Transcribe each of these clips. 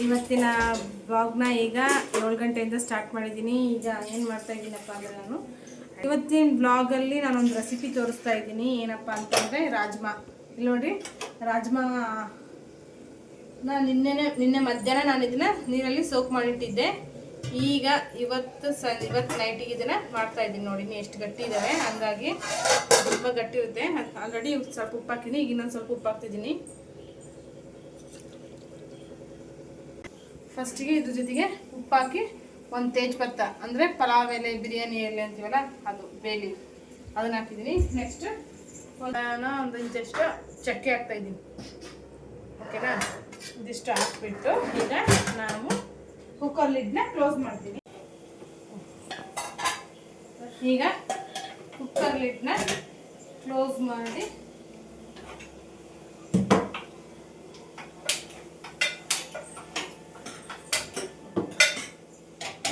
ಇವತ್ತಿನ ಬ್ಲಾಗ್ನ ಈಗ 7 ಗಂಟೆಯಿಂದ ಸ್ಟಾರ್ಟ್ ಮಾಡಿದ್ದೀನಿ. ಈಗ ಏನು ಮಾಡ್ತಾ ಇದ್ದೀನಪ್ಪ ಅಂದರೆ ನಾನು ಇವತ್ತಿನ ಬ್ಲಾಗಲ್ಲಿ ನಾನೊಂದು ರೆಸಿಪಿ ತೋರಿಸ್ತಾ ಇದ್ದೀನಿ. ಏನಪ್ಪ ಅಂತಂದರೆ ರಾಜ್ಮಾ. ಇಲ್ಲಿ ನೋಡಿರಿ, ರಾಜ್ಮಾ ನಿನ್ನೆ ಮಧ್ಯಾಹ್ನ ನಾನು ಇದನ್ನು ನೀರಲ್ಲಿ ಸೋಕ್ ಮಾಡಿಟ್ಟಿದ್ದೆ. ಈಗ ಇವತ್ತು ನೈಟಿಗೆ ಇದನ್ನು ಮಾಡ್ತಾ ಇದ್ದೀನಿ. ನೋಡಿ ಎಷ್ಟು ಗಟ್ಟಿ ಇದ್ದಾವೆ, ಹಂಗಾಗಿ ತುಂಬ ಗಟ್ಟಿ ಇರುತ್ತೆ. ಆಲ್ರೆಡಿ ಸ್ವಲ್ಪ ಉಪ್ಪು ಹಾಕಿದ್ದೀನಿ, ಈಗ ಇನ್ನೊಂದು ಸ್ವಲ್ಪ ಉಪ್ಪು ಹಾಕ್ತಿದ್ದೀನಿ. ಫಸ್ಟಿಗೆ ಇದ್ರ ಜೊತೆಗೆ ಉಪ್ಪು ಹಾಕಿ ಒಂದು ತೇಜ್ಪತ್ತ ಅಂದರೆ ಪಲಾವ್ ಎಲೆ, ಬಿರಿಯಾನಿ ಎಲೆ ಅಂತೀವಲ್ಲ ಅದು, ಬೇಲಿ ಅದನ್ನು ಹಾಕಿದ್ದೀನಿ. ನೆಕ್ಸ್ಟ್ ಒಂದು ಇಂಚಷ್ಟು ಚಕ್ಕೆ ಹಾಕ್ತಾಯಿದ್ದೀನಿ. ಓಕೆನಾ, ಇದಿಷ್ಟು ಹಾಕ್ಬಿಟ್ಟು ಈಗ ನಾವು ಕುಕ್ಕರ್ ಲಿಡ್ನ ಕ್ಲೋಸ್ ಮಾಡ್ತೀನಿ. ಈಗ ಕುಕ್ಕರ್ ಲಿಡ್ನ ಕ್ಲೋಸ್ ಮಾಡಿ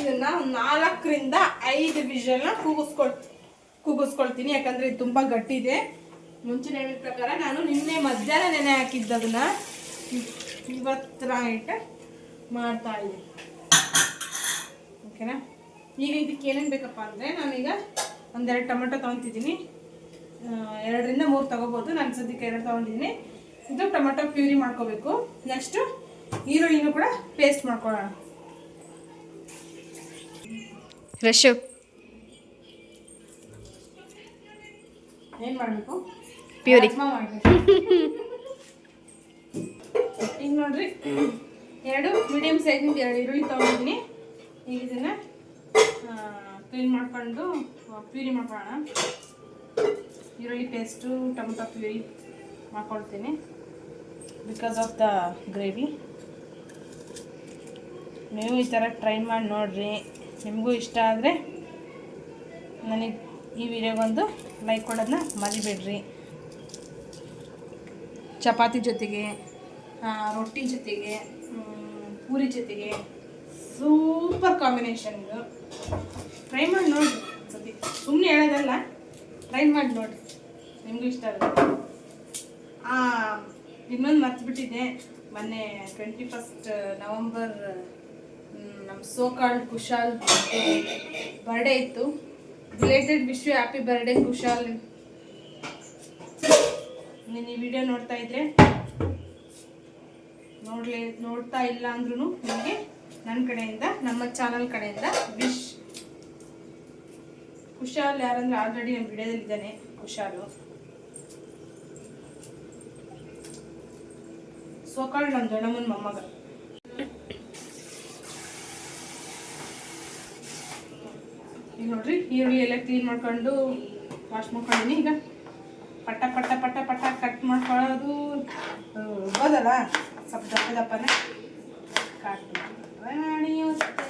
ಇದನ್ನ 4ರಿಂದ 5 ವಿಷಲ್ನ ಕೂಗಿಸ್ಕೊಳ್ತೀನಿ. ಯಾಕಂದರೆ ಇದು ತುಂಬ ಗಟ್ಟಿ ಇದೆ. ಮುಂಚಿನ ಹೇಳಿದ ಪ್ರಕಾರ ನಾನು ನಿನ್ನೆ ಮಧ್ಯಾಹ್ನ ನೆನೆ ಹಾಕಿದ್ದದನ್ನ ಇವತ್ತು ನೈಟ್ ಮಾಡ್ತಾ ಇದ್ದೀನಿ. ಓಕೆನಾ, ಈಗ ಇದಕ್ಕೆ ಏನೇನು ಬೇಕಪ್ಪ ಅಂದರೆ ನಾನೀಗ 1-2 ಟೊಮೆಟೊ ತೊಗೊತಿದ್ದೀನಿ. 2ರಿಂದ 3 ತೊಗೋಬೋದು. ನಾನು ಸದ್ಯಕ್ಕೆ 2 ತೊಗೊಂಡಿದ್ದೀನಿ. ಇದು ಟೊಮೆಟೊ ಪ್ಯೂರಿ ಮಾಡ್ಕೋಬೇಕು. ನೆಕ್ಸ್ಟು ಈರುಳ್ಳಿನೂ ಕೂಡ ಪೇಸ್ಟ್ ಮಾಡ್ಕೊಳ್ಳೋಣ. ರಶು ಏನು ಮಾಡಬೇಕು? ಪ್ಯೂರಿ ಮಾಡಬೇಕು. ಈಗ ನೋಡ್ರಿ, 2 ಮೀಡಿಯಮ್ ಸೈಜಿಂದ 2 ಈರುಳ್ಳಿ ತೊಗೊಂಡಿದ್ದೀನಿ. ಈಗ ಇದನ್ನು ಕ್ಲೀನ್ ಮಾಡ್ಕೊಂಡು ಪ್ಯೂರಿ ಮಾಡ್ಕೊಳ್ಳೋಣ. ಈರುಳ್ಳಿ ಪೇಸ್ಟು, ಟೊಮೆಟೊ ಪ್ಯೂರಿ ಮಾಡ್ಕೊಳ್ತೀನಿ ಬಿಕಾಸ್ ಆಫ್ ದ ಗ್ರೇವಿ. ನೀವು ಈ ಥರ ಟ್ರೈ ಮಾಡಿ ನೋಡಿರಿ. ನಿಮಗೂ ಇಷ್ಟ ಆದರೆ ನನಗೆ ಈ ವಿಡಿಯೋಗೊಂದು ಲೈಕ್ ಕೊಡೋದನ್ನ ಮರಿಬೇಡ್ರಿ. ಚಪಾತಿ ಜೊತೆಗೆ, ರೊಟ್ಟಿ ಜೊತೆಗೆ, ಪೂರಿ ಜೊತೆಗೆ ಸೂಪರ್ ಕಾಂಬಿನೇಷನ್ ಇದು. ಟ್ರೈ ಮಾಡಿ ನೋಡಿ. ಸತಿ ಸುಮ್ಮನೆ ಹೇಳೋದಲ್ಲ, ಟ್ರೈ ಮಾಡಿ ನೋಡಿ, ನಿಮಗೂ ಇಷ್ಟ ಆಗುತ್ತೆ. ಇನ್ನೊಂದು ಮರ್ತ್ಬಿಟ್ಟಿದ್ದೆ, ಮೊನ್ನೆ 21 ನವಂಬರ್ ನಮ್ಮ ಸೋಕಾಲ್ಡ್ ಕುಶಾಲ್ ಬರ್ಡೇ ಇತ್ತು. Related wish you happy birthday Kushal. ನೀನು ಈ ವಿಡಿಯೋ ನೋಡ್ತಾ ಇದ್ರೆ, ನೋಡ್ತಾ ಇಲ್ಲ ಅಂದ್ರೂ ನಿಮಗೆ ನನ್ನ ಕಡೆಯಿಂದ, ನಮ್ಮ ಚಾನಲ್ ಕಡೆಯಿಂದ ವಿಶ್. ಕುಶಾಲ್ ಯಾರಂದ್ರೆ ಆಲ್ರೆಡಿ ನಮ್ಮ ವಿಡಿಯೋದಲ್ಲಿ ಇದ್ದಾನೆ. ಕುಶಾಲು ಸೋಕಾಲ್ಡ್ ನಮ್ಮ ದೊಡ್ಡಮ್ಮನ ಮೊಮ್ಮಗ. ಈಗ ನೋಡ್ರಿ, ಈರುಳ್ಳಿ ಎಲ್ಲ ಕ್ಲೀನ್ ಮಾಡ್ಕೊಂಡು ವಾಶ್ ಮಾಡ್ಕೊಂಡಿನಿ. ಈಗ ಪಟ್ಟ ಪಟ್ಟ ಪಟ್ಟ ಪಟ್ಟ ಕಟ್ ಮಾಡ್ಕೊಳ್ಳೋದು ಹೋದಲ್ಲ, ಸ್ವಲ್ಪ ದಪ್ಪ ದಪ್ಪನೇ ಕಟ್ ನಡೆಯುತ್ತೆ.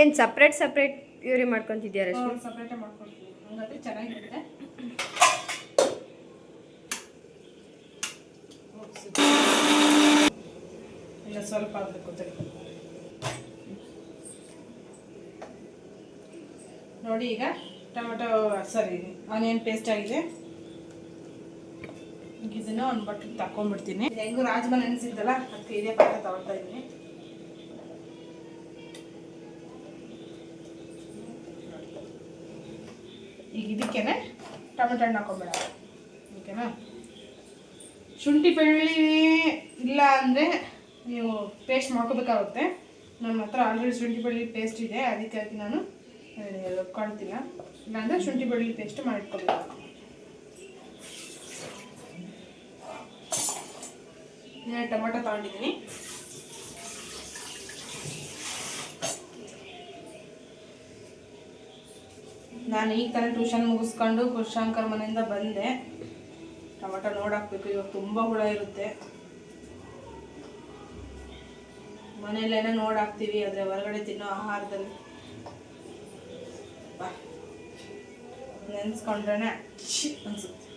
ಏನು ಸಪ್ರೇಟ್ ಪ್ಯೂರಿ ಮಾಡ್ಕೊತಿದ್ಯಾ ರಶ್ಮಿ? ಸಪ್ರೇಟೇ ಮಾಡ್ಕೊಳ್ತೀನಿ, ಹಂಗಾದ್ರೆ ಚೆನ್ನಾಗಿರುತ್ತೆ. ಇಲ್ಲ ಸ್ವಲ್ಪ ಆಗಬೇಕು. ನೋಡಿ, ಈಗ ಟೊಮೆಟೊ ಆನಿಯನ್ ಪೇಸ್ಟ್ ಆಗಿದೆ. ಈಗ ಇದನ್ನು ಒಂದು ಬಟ್ಟೆಗೆ ತಕೊಂಡ್ಬಿಡ್ತೀನಿ. ಹೆಂಗೂ ರಾಜ್ಮಾ ನೆನೆಸಿದ್ದಲ್ಲ, ಅದಕ್ಕೆ ಇದೇ ಪಾತ್ರೆ ತಗೊಳ್ತಾ ಇದ್ದೀನಿ. ಈಗ ಇದಕ್ಕೇನೆ ಟೊಮೆಟೊ ಹಣ್ಣು ಹಾಕೊಂಬೇಡ. ಓಕೆನಾ, ಶುಂಠಿ ಬೆಳ್ಳುಳ್ಳಿ ಇಲ್ಲ ಅಂದರೆ ನೀವು ಪೇಸ್ಟ್ ಮಾಡ್ಕೋಬೇಕಾಗುತ್ತೆ. ನನ್ನ ಹತ್ರ ಆಲ್ರೆಡಿ ಶುಂಠಿ ಬೆಳ್ಳುಳ್ಳಿ ಪೇಸ್ಟ್ ಇದೆ, ಅದಕ್ಕಾಗಿ ನಾನು ಕಾಣ್ತಿಲ್ಲ. ಇಲ್ಲಾಂದರೆ ಶುಂಠಿ ಬೆಳ್ಳುಳ್ಳಿ ಪೇಸ್ಟ್ ಮಾಡಿಟ್ಕೋಬೇಕು. ನಾನು ಟೊಮೆಟೊ ತೊಗೊಂಡಿದ್ದೀನಿ. ನಾನು ಈಗ ತಾನೇ ಟ್ಯೂಷನ್ ಮುಗಿಸ್ಕೊಂಡು ಕುಶಾಂಕರ್ ಮನೆಯಿಂದ ಬಂದೆ. ಟೊಮೆಟೊ ನೋಡಾಕ್ಬೇಕು, ಇವಾಗ ತುಂಬ ಹುಳ ಇರುತ್ತೆ. ಮನೆಯಲ್ಲೇನೋ ನೋಡಾಕ್ತೀವಿ, ಆದರೆ ಹೊರಗಡೆ ತಿನ್ನೋ ಆಹಾರದಲ್ಲಿ ನೆನೆಸ್ಕೊಂಡ್ರೆ ಅನಿಸುತ್ತೆ.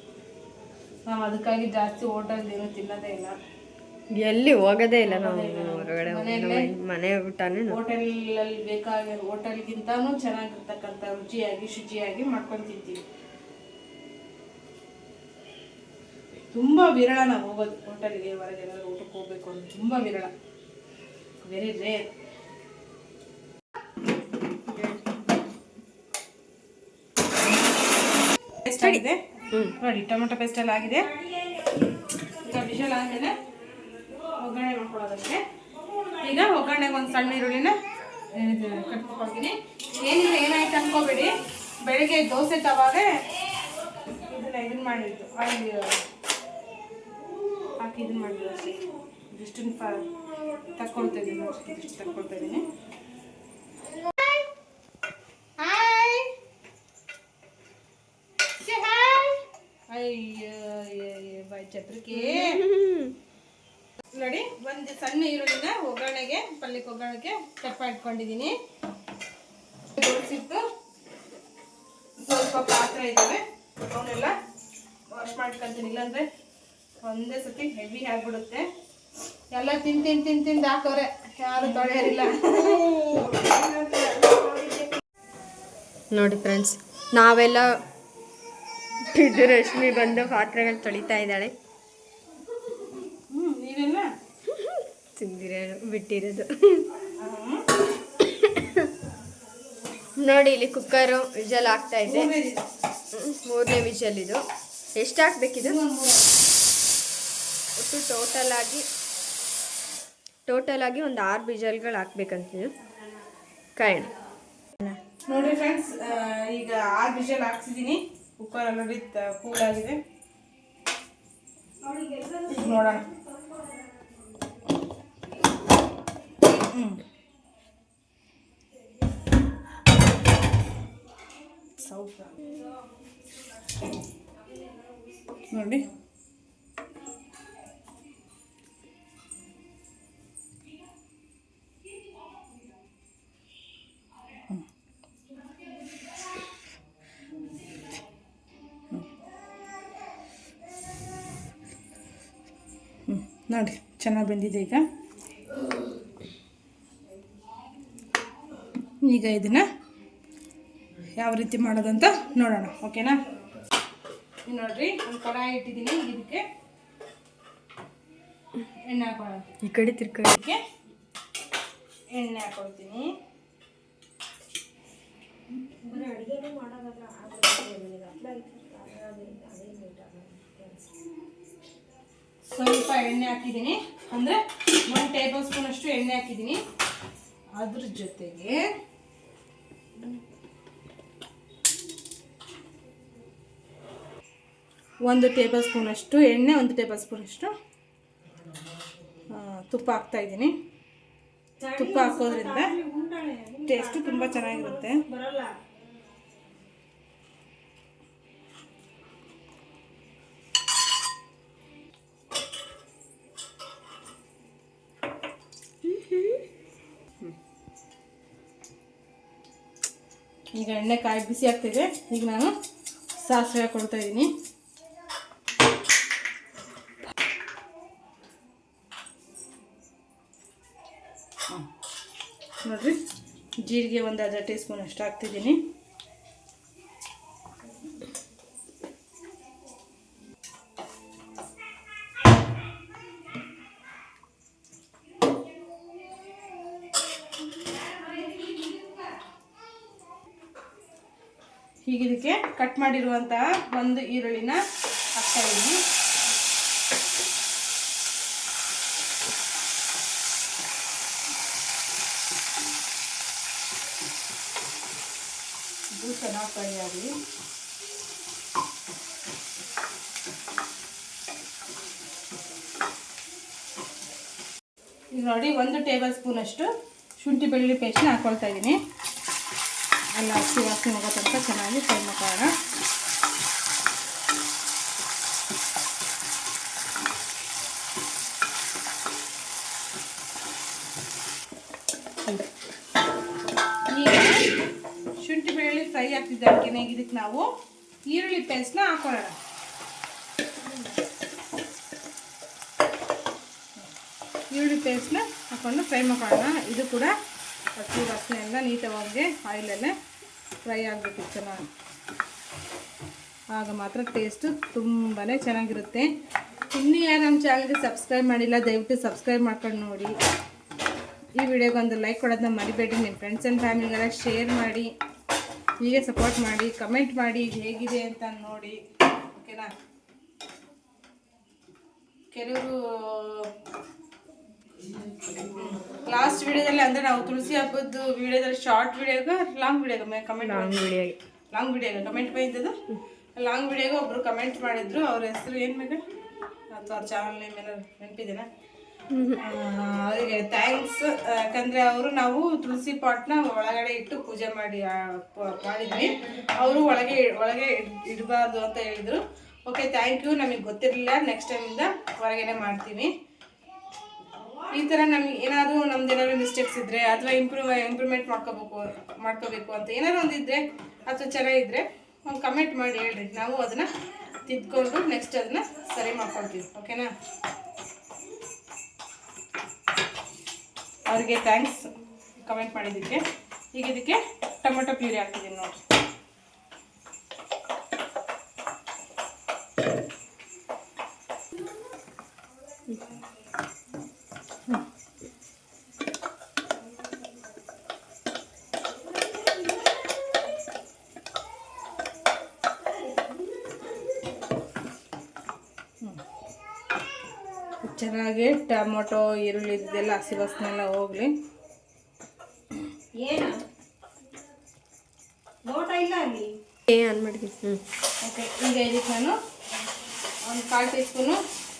ನಾವು ಅದಕ್ಕಾಗಿ ಜಾಸ್ತಿ ಹೋಟೆಲ್ ಏನೂ ತಿನ್ನೋದೇ ಇಲ್ಲ. ಎಲ್ಲಿ ಹೋಗೋದೇ ಇಲ್ಲ ನಾವು ಹೋಗೋದೇ ಇಲ್ಲ ನಾವು. ಹೊರಗಡೆ ಮನೆಯಲ್ಲೇ ಮನೆ ಊಟನೇ ಹೋಟೆಲಲ್ಲಿ ಬೇಕಾಗಿ ಹೋಟೆಲ್ಗಿಂತನೂ ಚೆನ್ನಾಗಿರ್ತಕ್ಕಂಥ ರುಚಿಯಾಗಿ ಶುಚಿಯಾಗಿ ಮಾಡ್ಕೊಂಡು ತಿಂತೀವಿ. ತುಂಬ ವಿರಳ ನಾವು ಹೋಗೋದು ಹೋಟೆಲ್ಗೆ, ಹೊರಗೆಲ್ಲ ಊಟಕ್ಕೆ ಹೋಗ್ಬೇಕು ಅಂದ್ರೆ ತುಂಬ ವಿರಳ, ವೆರಿ ರೇರ್. ಪೇಸ್ಟ್ ಆಗಿದೆ ನೋಡಿ, ಟೊಮೆಟೊ ಪೇಸ್ಟ್ ಎಲ್ಲ ಆಗಿದೆ. ಈಗ ವಿಷಲ್ ಆದಮೇಲೆ ಒಗ್ಗರಣೆ ಮಾಡ್ಕೊಳ್ಳೋದಕ್ಕೆ. ಈಗ ಒಗ್ಗರಣೆಗೆ ಒಂದು ಸಣ್ಣ ಈರುಳ್ಳಿನ ಕಟ್ಕೊಳ್ತೀನಿ. ಏನಿಲ್ಲ, ಏನಾಯ್ತು ಅನ್ಕೋಬೇಡಿ, ಬೆಳಿಗ್ಗೆ ದೋಸೆ ತವಾಗೆ ಇದನ್ನ ಮಾಡಿದ್ದು ಆಯಿಲ್ ಹಾಕಿ ಇದನ್ನ ಮಾಡಿದ್ದು ಅಷ್ಟೇ. ಇದಿಷ್ಟನ್ನು ತಕ್ಕೊಳ್ತಾ ಇದ್ದೀನಿ, ಇದಿಷ್ಟು ತಕ್ಕೊಳ್ತಾ ಇದ್ದೀನಿ. ಅಯ್ಯೋ ಬಾಯ್ ಚಪ್ರಿಕೆ ನೋಡಿ. ಒಂದು ಸಣ್ಣ ಈರುಳ್ಳಿನ ಒಗ್ಗರಣೆಗೆ, ಪಲ್ಯಕ್ಕೆ ಒಗ್ಗರಣೆಗೆ ಕಟ್ ಇಟ್ಕೊಂಡಿದ್ದೀನಿ. ಜೋಡಿಸಿಟ್ಟು ಸ್ವಲ್ಪ ಪಾತ್ರೆ ಇದ್ದಾವೆ, ಅವನ್ನೆಲ್ಲ ವಾಶ್ ಮಾಡ್ಕೊಳ್ತೀನಿ, ಇಲ್ಲಾಂದರೆ ಒಂದೇ ಸತಿ ಹೆವಿ ಆಗಿಬಿಡುತ್ತೆ. ಎಲ್ಲ ತಿಂದು ಹಾಕೋರೆ, ಯಾರು ತೊಳೆಯೋರಿಲ್ಲ. ನೋಡಿ ಫ್ರೆಂಡ್ಸ್, ನಾವೆಲ್ಲ ಇದು ರಶ್ಮಿ ಬಂದು ಪಾತ್ರೆಗಳು ತೊಳಿತಾ ಇದ್ದಾಳೆ. ನೀವೆಲ್ಲ ಬಿಟ್ಟಿರೋದು ನೋಡಿ. ಇಲ್ಲಿ ಕುಕ್ಕರು ವಿಜಲ್ ಆಗ್ತಾ ಇದೆ, 3ನೇ ವಿಜಲ್ ಇದು. ಎಷ್ಟು ಹಾಕ್ಬೇಕಿದು? ಒಟ್ಟು ಟೋಟಲ್ ಆಗಿ ಒಂದು 6 ವಿಜಲ್ಗಳು ಹಾಕ್ಬೇಕಂತಿದ್ದು ಕಾರಣ ನೋಡಿ ಫ್ರೆಂಡ್ಸ್. ಈಗ 6 ವಿಜಲ್ ಹಾಕ್ಸಿದ್ದೀನಿ, ಕುಕ್ಕರ್ ಆಲ್ರೆಡಿ ಕೂಲ್ ಆಗಿದೆ. ನೋಡೋಣ. ನೋಡಿ ನೋಡಿ ಚೆನ್ನಾಗಿ ಬಂದಿದೆ. ಈಗ ಇದನ್ನು ಯಾವ ರೀತಿ ಮಾಡೋದಂತ ನೋಡೋಣ, ಓಕೆನಾ? ನೋಡ್ರಿ, ಒಂದು ಕಡಾಯಿ ಇಟ್ಟಿದ್ದೀನಿ, ಇದಕ್ಕೆ ಎಣ್ಣೆ ಹಾಕೊಳ್ಳೋಣ. ಈ ಕಡೆ ತಿರ್ಕೊಳ್ಳೋಕ್ಕೆ ಎಣ್ಣೆ ಹಾಕೊಳ್ತೀನಿ. ಸ್ವಲ್ಪ ಎಣ್ಣೆ ಹಾಕಿದ್ದೀನಿ, ಅಂದರೆ 1 ಟೇಬಲ್ ಸ್ಪೂನ್ ಅಷ್ಟು ಎಣ್ಣೆ ಹಾಕಿದ್ದೀನಿ. ಅದ್ರ ಜೊತೆಗೆ ಒಂದು ಟೇಬಲ್ ಸ್ಪೂನ್ ಅಷ್ಟು ಎಣ್ಣೆ, 1 ಟೇಬಲ್ ಸ್ಪೂನ್ ಅಷ್ಟು ತುಪ್ಪ ಹಾಕ್ತಾ ಇದ್ದೀನಿ. ತುಪ್ಪ ಹಾಕೋದ್ರಿಂದ ಟೇಸ್ಟು ತುಂಬ ಚೆನ್ನಾಗಿರುತ್ತೆ. ಈಗ ಎಣ್ಣೆ ಕಾಯಿ ಬಿಸಿ ಆಗ್ತಿದೆ. ಈಗ ನಾನು ಸಾಸಿವೆ ಹಾಕೊಳ್ತಾ ಇದ್ದೀನಿ. ನೋಡ್ರಿ, ಜೀರಿಗೆ ಒಂದು 1/2 ಟೀ ಸ್ಪೂನ್ ಅಷ್ಟು ಹಾಕ್ತಿದ್ದೀನಿ. ಈಗ ಇದಕ್ಕೆ ಕಟ್ ಮಾಡಿರುವಂತಹ ಒಂದು ಈರುಳ್ಳಿನ ಹಾಕ್ತಾ ಇದ್ದೀನಿ. ಇದು ಚೆನ್ನಾಗಿ ಫ್ರೈ ಆಗಲಿ. ಈಗ ನೋಡಿ, 1 ಟೇಬಲ್ ಸ್ಪೂನ್ ಅಷ್ಟು ಶುಂಠಿ ಬೆಳ್ಳುಳ್ಳಿ ಪೇಸ್ಟ್ನ ಹಾಕ್ಕೊಳ್ತಾ ಇದ್ದೀನಿ. ಎಲ್ಲ ಹಸಿ ವಾಸನೆ ಹೋಗೋ ತನಕ ಚೆನ್ನಾಗಿ ಫ್ರೈ ಮಾಡೋಣ. ಈಗ ಶುಂಠಿ ಬೆಳ್ಳುಳ್ಳಿ ಫ್ರೈ ಆಗ್ತಿದ್ದಕ್ಕೆ ಇದಕ್ಕೆ ನಾವು ಈರುಳ್ಳಿ ಪೇಸ್ಟ್ನ ಹಾಕೊಳ್ಳೋಣ. ಈರುಳ್ಳಿ ಪೇಸ್ಟ್ನ ಹಾಕ್ಕೊಂಡು ಫ್ರೈ ಮಾಡ್ಕೊಳ್ಳೋಣ. ಇದು ಕೂಡ ಹಸಿ ವಾಸನೆ ಎಲ್ಲ ನೀಟಾಗಿ ಆಯಿಲಲ್ಲೇ ಫ್ರೈ ಆಗಬೇಕು ಚೆನ್ನಾಗಿ. ಆಗ ಮಾತ್ರ ಟೇಸ್ಟು ತುಂಬಾ ಚೆನ್ನಾಗಿರುತ್ತೆ. ಇನ್ನೂ ಯಾರು ನಮ್ಮ ಚಾನಲ್ಗೆ ಸಬ್ಸ್ಕ್ರೈಬ್ ಮಾಡಿಲ್ಲ ದಯವಿಟ್ಟು ಸಬ್ಸ್ಕ್ರೈಬ್ ಮಾಡ್ಕೊಂಡು ನೋಡಿ. ಈ ವಿಡಿಯೋಗೆ ಒಂದು ಲೈಕ್ ಕೊಡೋದನ್ನ ಮರಿಬೇಡಿ. ನಿಮ್ಮ ಫ್ರೆಂಡ್ಸ್ ಆ್ಯಂಡ್ ಫ್ಯಾಮಿಲಿಗೆಲ್ಲ ಶೇರ್ ಮಾಡಿ, ಹೀಗೆ ಸಪೋರ್ಟ್ ಮಾಡಿ, ಕಮೆಂಟ್ ಮಾಡಿ ಹೇಗಿದೆ ಅಂತ ನೋಡಿ. ಓಕೆನಾ? ಕೆಲವರು ಲಾಸ್ಟ್ ವಿಡಿಯೋದಲ್ಲಿ ಅಂದರೆ ನಾವು ತುಳಸಿ ಹಬ್ಬದ ವಿಡಿಯೋದಲ್ಲಿ ಶಾರ್ಟ್ ವಿಡಿಯೋಗೆ ಲಾಂಗ್ ವಿಡಿಯೋಗೆ ಕಮೆಂಟ್ ಲಾಂಗ್ ವಿಡಿಯೋಗೆ ಕಮೆಂಟ್ ಬಂದಿದ್ದು. ಲಾಂಗ್ ವಿಡಿಯೋಗೆ ಒಬ್ಬರು ಕಮೆಂಟ್ ಮಾಡಿದ್ರು. ಅವ್ರ ಹೆಸರು ಏನು ಮೇಲೆ ಅಥವಾ ಅವ್ರ ಚಾನಲ್ ನೇಮ್ ಮೇಲೆ ನೆನಪಿದೆನಾ? ಅವರಿಗೆ ಥ್ಯಾಂಕ್ಸ್. ಯಾಕಂದರೆ ನಾವು ತುಳಸಿ ಪಾಟ್ನ ಒಳಗಡೆ ಇಟ್ಟು ಪೂಜೆ ಮಾಡಿದ್ವಿ. ಅವರು ಒಳಗೆ ಇಡಬಾರ್ದು ಅಂತ ಹೇಳಿದರು. Okay, thank you. ನಮಗೆ ಗೊತ್ತಿರಲಿಲ್ಲ. ನೆಕ್ಸ್ಟ್ ಟೈಮಿಂದ ಹೊರಗಡೆ ಮಾಡ್ತೀವಿ. ಈ ಥರ ನಮಗೆ ಏನಾದರೂ ನಮ್ದೇನಾದ್ರು ಮಿಸ್ಟೇಕ್ಸ್ ಇದ್ದರೆ ಅಥವಾ ಇಂಪ್ರೂವ್ಮೆಂಟ್ ಮಾಡ್ಕೋಬೇಕು ಅಂತ ಏನಾದ್ರು ಒಂದಿದ್ರೆ ಅಥವಾ ಚೆನ್ನಾಗಿದ್ದರೆ ಒಂದು ಕಮೆಂಟ್ ಮಾಡಿ ಹೇಳ್ರಿ. ನಾವು ಅದನ್ನು ತಿದ್ಕೊಂಡು ನೆಕ್ಸ್ಟ್ ಅದನ್ನು ಸರಿ ಮಾಡ್ಕೊಳ್ತೀವಿ. ಓಕೆನಾ? ಅವ್ರಿಗೆ ಥ್ಯಾಂಕ್ಸ್ ಕಮೆಂಟ್ ಮಾಡಿದ್ದಕ್ಕೆ. ಈಗ ಇದಕ್ಕೆ ಟೊಮೆಟೊ ಪ್ಯೂರಿ ಹಾಕ್ತಿದ್ದೀನಿ ನೋಡಿ. ಚೆನ್ನಾಗಿ ಟೊಮೊಟೊ ಈರುಳ್ಳಿ ಇದೆಲ್ಲ ಹಸಿ ವಾಸನೆ ಎಲ್ಲ ಹೋಗಲಿ. ಏನು ನೋಟ ಇಲ್ಲ ಅಲ್ಲಿ ಏನು ಮಾಡಿದ್ವಿ. ಓಕೆ, ಈಗ ಇದಕ್ಕೆ ನಾನು ಒಂದು 1/4 ಟೀ ಸ್ಪೂನು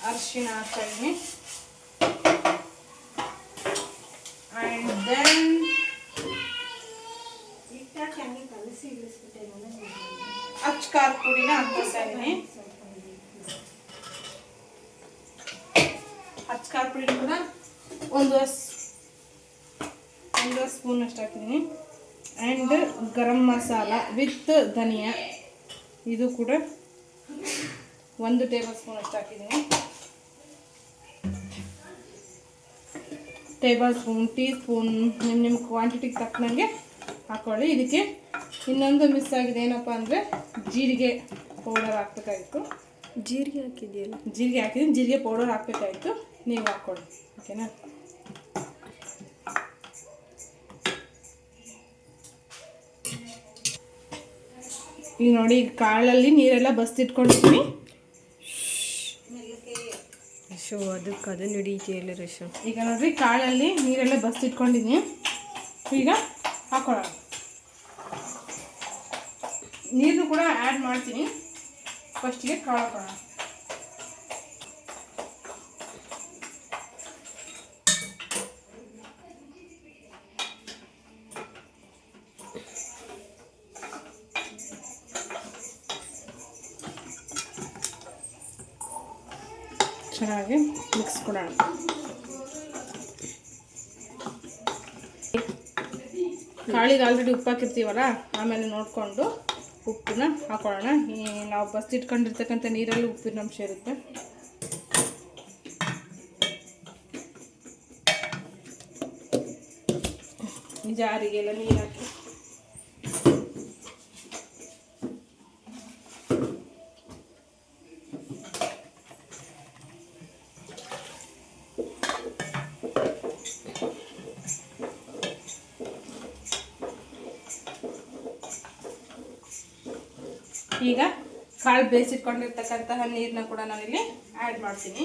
ಅರಿಶಿನ ಹಾಕ್ತಾಯಿದ್ದೀನಿ. ಆ್ಯಂಡ್ ದೆನ್ ಅಚ್ಚ ಖಾರ ಪುಡಿನ ಹಾಕ್ತಾ ಇದ್ದೀನಿ. ಅಚ್ಚ ಖಾರ ಪುಡಿ ಕೂಡ ಒಂದು ಸ್ಪೂನ್ ಅಷ್ಟು ಹಾಕಿದ್ದೀನಿ. ಆ್ಯಂಡ್ ಗರಂ ಮಸಾಲ ವಿತ್ ಧನಿಯಾ ಇದು ಕೂಡ 1 ಟೇಬಲ್ ಸ್ಪೂನ್ ಅಷ್ಟು ಹಾಕಿದ್ದೀನಿ. ಟೀ ಸ್ಪೂನ್ ನಿಮ್ಮ ಕ್ವಾಂಟಿಟಿಗೆ ತಕ್ಕನಂಗೆ ಹಾಕ್ಕೊಳ್ಳಿ. ಇದಕ್ಕೆ ಇನ್ನೊಂದು ಮಿಸ್ ಆಗಿದೆ ಏನಪ್ಪ ಅಂದರೆ ಜೀರಿಗೆ ಪೌಡರ್ ಹಾಕ್ಬೇಕಾಗಿತ್ತು. ಜೀರಿಗೆ ಹಾಕಿದೆಯಲ್ಲ? ಜೀರಿಗೆ ಹಾಕಿದ್ದೀನಿ. ಜೀರಿಗೆ ಪೌಡರ್ ಹಾಕಬೇಕಾಗಿತ್ತು, ನೀವು ಹಾಕ್ಕೊಳ್ಳಿ. ಓಕೆನಾ? ಈಗ ನೋಡಿ, ಈಗ ಕಾಳಲ್ಲಿ ನೀರೆಲ್ಲ ಬಸ್ತಿಟ್ಕೊಂಡಿದ್ದೀನಿ. ಅದನ್ನು ಹಿಡಿಯಿಲ್ಲ ರಶ. ಈಗ ನೋಡ್ರಿ, ಕಾಳಲ್ಲಿ ನೀರೆಲ್ಲ ಬಸ್ತಿಟ್ಕೊಂಡಿದ್ದೀನಿ. ಈಗ ಹಾಕೊಳ್ಳೋಣ. ನೀರು ಕೂಡ ಆ್ಯಡ್ ಮಾಡ್ತೀನಿ. ಫಸ್ಟಿಗೆ ಕಾಳು ಹಾಕೋಣ. ಚೆನ್ನಾಗಿ ಮಿಕ್ಸ್ ಕೊಡೋಣ. ಕಾಳಿಗೆ ಆಲ್ರೆಡಿ ಉಪ್ಪು ಹಾಕಿರ್ತೀವಲ್ಲ, ಆಮೇಲೆ ನೋಡಿಕೊಂಡು ಉಪ್ಪನ್ನ ಹಾಕೊಳ್ಳೋಣ. ನಾವು ಬಸ್ತಿಟ್ಕೊಂಡಿರ್ತಕ್ಕಂಥ ನೀರಲ್ಲಿ ಉಪ್ಪಿನ ಅಂಶ ಇರುತ್ತೆ. ಜಾರಿಗೆಲ್ಲ ನೀರು ಹಾಕಿ ಈಗ ಕಾಳು ಬೇಯಿಸಿಟ್ಕೊಂಡಿರ್ತಕ್ಕಂತಹ ನೀರನ್ನ ಕೂಡ ನಾನಿಲ್ಲಿ ಆ್ಯಡ್ ಮಾಡ್ತೀನಿ.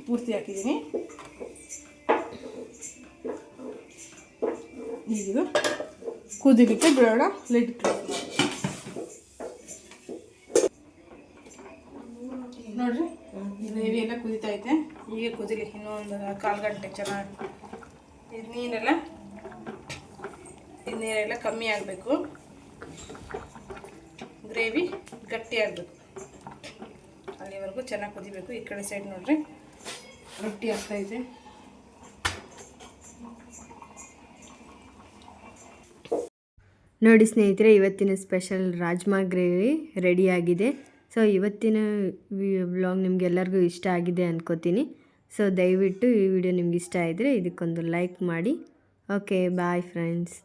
ಪೂರ್ತಿ ಹಾಕಿದ್ದೀನಿ. ಈಗ ಕುದಿಲಿಕ್ಕೆ ಬಿಡೋಣ. ಲಿಡ್ ಕ್ಲೋಸ್ ಮಾಡಿ. ನೋಡ್ರಿ, ಗ್ರೇವಿ ಎಲ್ಲ ಕುದೀತಾ ಐತೆ. ಈಗ ಕುದಿಲಿ ಇನ್ನೊಂದು 1/4 ಗಂಟೆ ಚೆನ್ನಾಗಿ. ಇದು ನೀರೆಲ್ಲ ಕಮ್ಮಿ ಆಗಬೇಕು. ಗ್ರೇವಿ ಗಟ್ಟಿ ಆಗಬೇಕು. ಅಲ್ಲಿವರೆಗೂ ಚೆನ್ನಾಗಿ ಕುದಿಬೇಕು. ಈ ಕಡೆ ಸೈಡ್ ನೋಡ್ರಿ ಗಟ್ಟಿ ಆಗ್ತಾಯಿದೆ. ನೋಡಿ ಸ್ನೇಹಿತರೆ, ಇವತ್ತಿನ ಸ್ಪೆಷಲ್ ರಾಜ್ಮಾ ಗ್ರೇವಿ ರೆಡಿಯಾಗಿದೆ. ಸೊ ಇವತ್ತಿನ ವ್ಲಾಗ್ ನಿಮಗೆಲ್ಲರಿಗೂ ಇಷ್ಟ ಆಗಿದೆ ಅಂದ್ಕೋತೀನಿ. ಸೊ ದಯವಿಟ್ಟು ಈ ವಿಡಿಯೋ ನಿಮ್ಗೆ ಇಷ್ಟ ಇದ್ದರೆ ಇದಕ್ಕೊಂದು ಲೈಕ್ ಮಾಡಿ. Okay, bye friends.